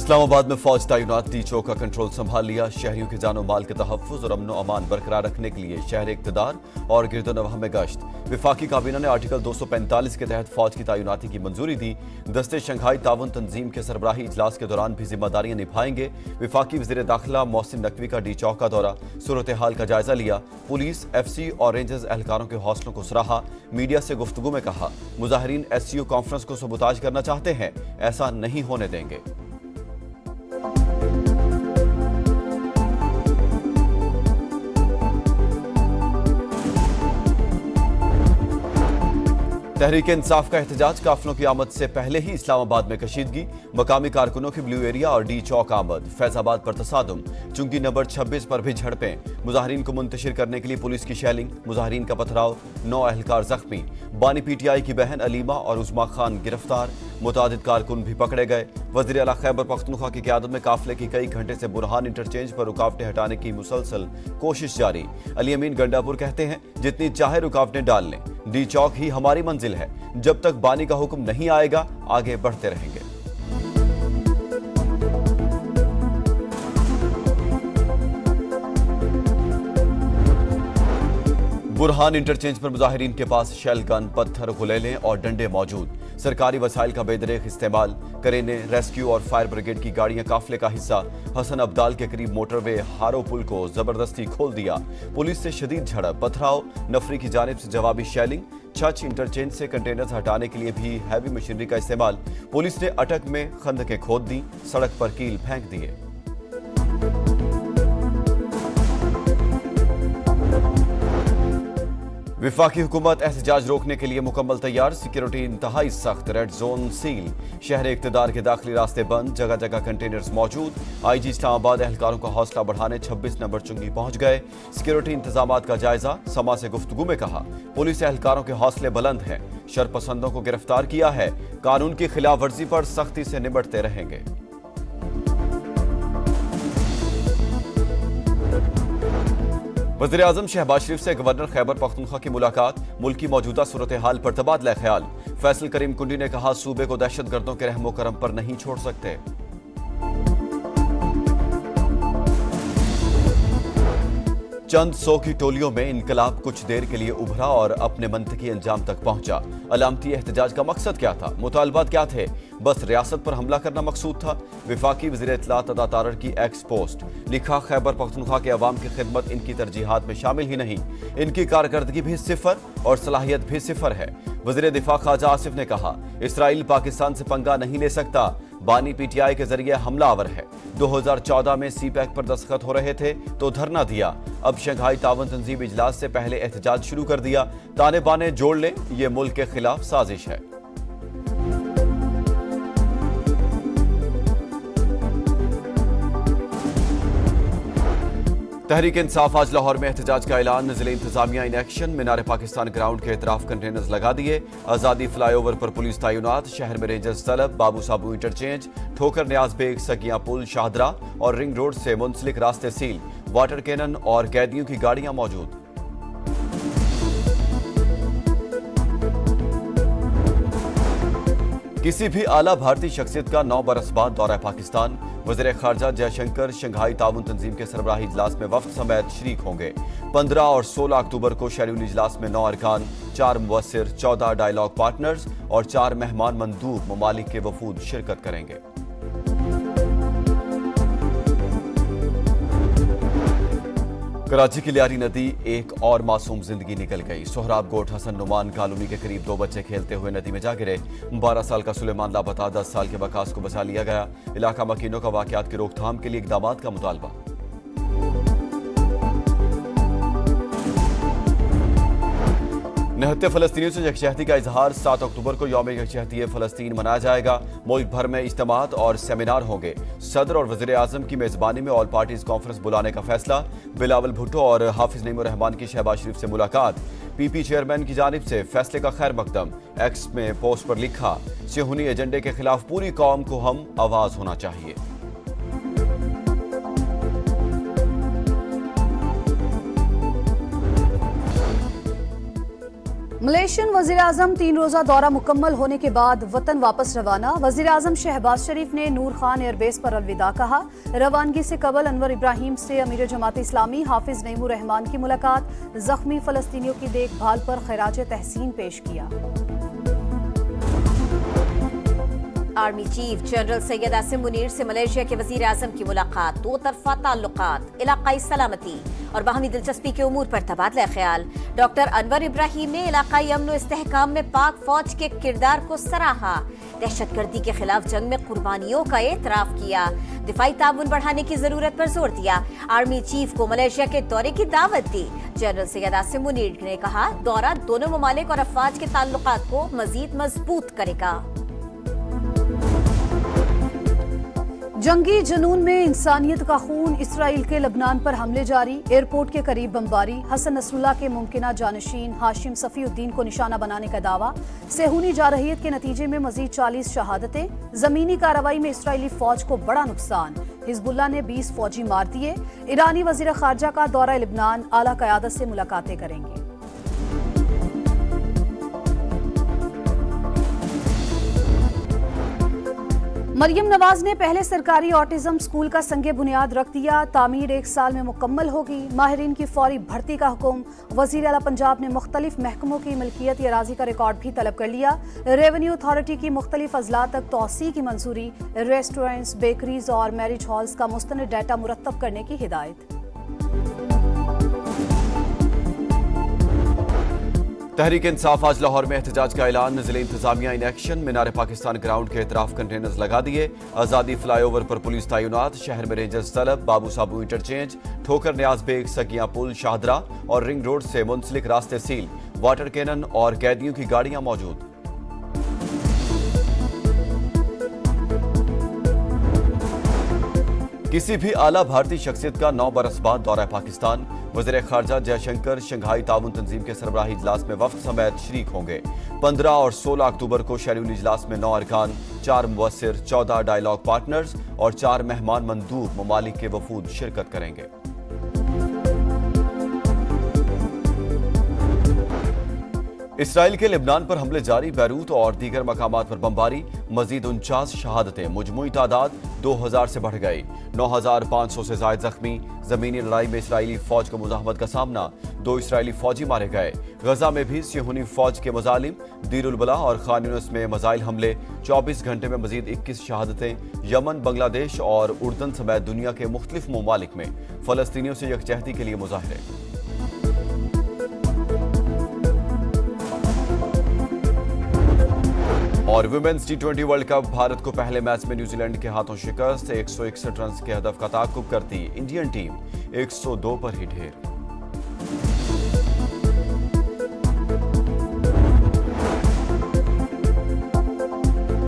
इस्लामाबाद में फौज तैनात टीचों का कंट्रोल संभाल लिया। शहरियों के जानो माल के तहफ्फुज और अमन अमान बरकरार रखने के लिए शहर इक़्तिदार और गिरदोनवाह में गश्त। विफाकी काबीना ने आर्टिकल 245 के तहत फौज की तैनाती की मंजूरी दी। दस्ते शंघाई ताउन तंजीम के सरबराही इजलास के दौरान भी जिम्मेदारियां निभाएंगे। विफाकी वज़ीर दाखिला मोहसिन नकवी का डी चौक का दौरा, सूरत हाल का जायजा लिया। पुलिस, FC और रेंजर्स एहलकारों के हौसलों को सराहा। मीडिया से गुफ्तगू में कहा, मुजाहिरीन SCO कॉन्फ्रेंस को सबूताज करना चाहते हैं, ऐसा नहीं होने देंगे। तहरीक इंसाफ का एहतजाज काफिलों की आमद से पहले ही इस्लामाबाद में कशीदगी। मकामी कारकुनों की ब्लू एरिया और डी चौक आमद। फैजाबाद पर तसादुम, चुंगी नंबर 26 पर भी झड़पें। मुजाहिरीन को मुंतशिर करने के लिए पुलिस की शेलिंग। मुजाहिरीन का पथराव, 9 एहलकार जख्मी। बानी PTI की बहन अलीमा और उस्मा खान गिरफ्तार। मुतादिद कारकुन भी पकड़े गए। वज़ीर आला खैबर पख्तूनख्वा की क़यादत में काफिले की कई घंटे से बुरहान इंटरचेंज पर रुकावटें हटाने की मुसलसल कोशिश जारी। अली अमीन गंडापुर कहते हैं, जितनी चाहे रुकावटें डाल लें, डी चौक ही हमारी मंजिल है। जब तक बानी का हुक्म नहीं आएगा, आगे बढ़ते रहेंगे। बुरहान इंटरचेंज पर मुजाहिरीन के पास शेल गन, पत्थर, गुलेलें और डंडे मौजूद। सरकारी वसाइल का बेदरेक इस्तेमाल। करेने, रेस्क्यू और फायर ब्रिगेड की गाड़ियां काफिले का हिस्सा। हसन अब्दाल के करीब मोटरवे हारो पुल को जबरदस्ती खोल दिया। पुलिस से शदीद झड़प, पथराव, नफरी की जानिब से जवाबी शेलिंग। छछ इंटरचेंज से कंटेनर्स हटाने के लिए भी हैवी मशीनरी का इस्तेमाल। पुलिस ने अटक में खंदकें खोद दी, सड़क पर कील फेंक दिए। विफाकी हुकूमत एहतजाज रोकने के लिए मुकम्मल तैयार। सिक्योरिटी इंतहाई सख्त, रेड जोन सील। शहर इक़्तिदार के दाखिली रास्ते बंद, जगह जगह कंटेनर्स मौजूद। IG इस्लामाबाद एहलकारों का हौसला बढ़ाने 26 नंबर चुंगी पहुंच गए। सिक्योरिटी इंतजामात का जायजा। समा से गुफ्तगू में कहा, पुलिस एहलकारों के हौसले बुलंद हैं। शरपसंदों को गिरफ्तार किया है। कानून की खिलाफ वर्जी पर सख्ती से निपटते रहेंगे। वज़ीर आज़म शहबाज शरीफ से गवर्नर खैबर पख्तूनख्वा की मुलाकात। मुल्क की मौजूदा सूरत हाल पर तबादला ख्याल। फैसल करीम कुंडी ने कहा, सूबे को दहशतगर्दों के रहमो करम पर नहीं छोड़ सकते। चंद 100 की टोलियों में इनकलाब कुछ देर के लिए उभरा और अपने मंतकी अंजाम तक पहुंचा। अलामती एहतजाज का मकसद क्या था? मुतालबात क्या थे? बस रियासत पर हमला करना मकसूद था। विफाकी वज़ीर इत्तलात अदा तारर की एक्स पोस्ट। लिखा, खैबर पख्तूनख्वा के अवाम की खिदमत इनकी तरजीहात में शामिल ही नहीं। इनकी कारकर्दगी भी सिफर और सलाहियत भी सिफर है। वज़ीर दिफा ख्वाजा आसिफ ने कहा, इसराइल पाकिस्तान से पंगा नहीं ले सकता। बानी PTI के जरिए हमलावर है। 2014 में CPEC पर दस्तखत हो रहे थे तो धरना दिया। अब शंघाई ताउन तंजीम इजलास से पहले एहतजाज शुरू कर दिया। ताने बाने जोड़ लें, ये मुल्क के खिलाफ साजिश है। तहरीक इंसाफ आज लाहौर में एहतजाज का ऐलान। जिले इंतजामिया in action. Minar Pakistan ground के इतराफ कंटेनर्स लगा दिए। आज़ादी फ्लाईओवर पर पुलिस तैनात। शहर में रेंजर्स तलब। बाबू साबू इंटरचेंज, ठोकर न्याज बेग, सकिया पुल, शाहदरा और रिंग रोड से मुंसलिक रास्ते सील। वाटर कैनन और कैदियों की गाड़ियां मौजूद। किसी भी आला भारतीय शख्सियत का 9 बरस बाद दौरा पाकिस्तान। वज़ीर खारजा जयशंकर शंघाई ताउन तंजीम के सरबराही इजलास में वफ्द समेत शरीक होंगे। 15 और 16 अक्टूबर को शेड्यूल इजलास में 9 अरकान, 4 मुवस्सिर, 14 डायलॉग पार्टनर्स और 4 मेहमान मंदूब ममालिक के वफूद शिरकत करेंगे। कराची की लियारी नदी एक और मासूम जिंदगी निकल गई। सोहराब गोट हसन नुमान कॉलोनी के करीब 2 बच्चे खेलते हुए नदी में जा गिरे। 12 साल का सुलेमान लापता, 10 साल के वकास को बचा लिया गया। इलाका मकीनों का वाकयात की रोकथाम के लिए इकदामात का मुतालबा। निहत्ते फ़लस्तीनियों से यकजहती का इजहार। 7 अक्टूबर को यौम यकजहती फ़लस्तीन मनाया जाएगा। मुल्क भर में इज्तिमात और सेमिनार होंगे। सदर और वज़ीर आज़म की मेज़बानी में ऑल पार्टीज कॉन्फ्रेंस बुलाने का फैसला। बिलावल भुट्टो और हाफिज नईमुर रहमान की शहबाज शरीफ से मुलाकात। PP चेयरमैन की जानिब से फैसले का खैर मकदम। एक्स में पोस्ट पर लिखा, सेहूनी एजेंडे के खिलाफ पूरी कौम को हम आवाज होना चाहिए। मलेशियन वजीर-आजम 3 रोजा दौरा मुकम्मल होने के बाद वतन वापस रवाना। वजीर-आजम शहबाज शरीफ ने नूर खान एयरबेस पर अलविदा कहा। रवानगी से कबल अनवर इब्राहिम से अमीर जमात इस्लामी हाफिज नईमुर रहमान की मुलाकात। जख्मी फलस्तीनियों की देखभाल पर खैराज तहसीन पेश किया। Army chief general Syed Asim Munir से मलेशिया के वजीर आजम की मुलाकात। दो तरफा ताल्लुकात, इलाकाई सलामती और बाहमी दिलचस्पी के उमूर पर तबादला ख्याल। डॉक्टर अनवर इब्राहिम ने इलाकाई अमन व इस्तेहकाम में पाक फौज के किरदार को सराहा। दहशतगर्दी के खिलाफ जंग में कुर्बानियों का एतराफ किया। दिफाई ताउन बढ़ाने की जरूरत पर जोर दिया। आर्मी चीफ को मलेशिया के दौरे की दावत दी। जनरल सैयद आसिम मुनीर ने कहा, दौरा दोनों ममालिक और अफवाज के ताल्लुकात को मजीद मजबूत करेगा। जंगी जुनून में इंसानियत का खून, इसराइल के लबनान पर हमले जारी। एयरपोर्ट के करीब बमबारी। हसन नसरुल्लाह के मुमकिना जानशीन हाशिम सफीउद्दीन को निशाना बनाने का दावा। सेहूनी जारहियत के नतीजे में मजीद 40 शहादतें। जमीनी कार्रवाई में इसराइली फौज को बड़ा नुकसान। हिजबुल्लाह ने 20 फौजी मार दिए। ईरानी वजीर खारजा का दौरा लबनान, आला क़यादत से मुलाकातें करेंगे। मरियम नवाज ने पहले सरकारी ऑटिज्म स्कूल का संगे बुनियाद रख दिया। तामीर 1 साल में मुकम्मल होगी। माहिरीन की फौरी भर्ती का हुक्म। वजीर आला पंजाब ने मुख्तलिफ महकमों की मिल्कियत अराजी का रिकॉर्ड भी तलब कर लिया। रेवेन्यू अथॉरिटी की मुख्तलिफ अजला तक तोसी की मंजूरी। रेस्टोरेंट्स, बेकरीज और मैरिज हॉल्स का मुस्तनद डाटा मुरतब करने की हिदायत। तहरीक इंसाफ आज लाहौर में एहतजाज का ऐलान। जिले इंतजामिया in action. Minar Pakistan ground के इतराफ कंटेनर्स लगा दिए। आजादी फ्लाईओवर पर पुलिस तैनात। शहर में रेंजर्स तलब। बाबू साबू इंटरचेंज, ठोकर न्याज बेग, सकिया पुल, शाहदरा और रिंग रोड से मुंसलिक रास्ते सील। वाटर कैनन और कैदियों की गाड़ियां मौजूद। किसी भी आला भारतीय शख्सियत का 9 बरस बाद दौरा पाकिस्तान। वज़ीर खारजा जयशंकर शंघाई ताउन तंजीम के सरबराही इजलास में वफ्द समेत शरीक होंगे। 15 और 16 अक्टूबर को शेड्यूल इजलास में 9 अरकान, 4 मुवस्सिर, 14 डायलॉग पार्टनर्स और 4 मेहमान मंदूब ममालिक के वफूद शिरकत करेंगे। इसराइल के लेबनान पर हमले जारी। बैरूत और दीगर मकामात पर बमबारी। मजीद 49 शहादतें। मुजमुई तादाद 2000 से बढ़ गई। 9500 से ज्यादा जख्मी। जमीनी लड़ाई में इसराइली फौज को मुजाहमत का सामना। 2 इसराइली फौजी मारे गए। गजा में भी सियोनी फौज के मजालिम। दीर उल बला और खान यूनिस में मिसाइल हमले। 24 घंटे में मजीद 21 शहादतें। यमन, बांग्लादेश और उर्दन समेत दुनिया के मुख्तलिफ ममालिक में फलस्तीनियों से यकजहती के लिए मुजाहरे। और women's T20 world cup. Bharat को पहले मैच में न्यूजीलैंड के हाथों शिकस्त। 161 रन के हदफ का ताक़ुब करती इंडियन टीम 102 पर ही ढेर।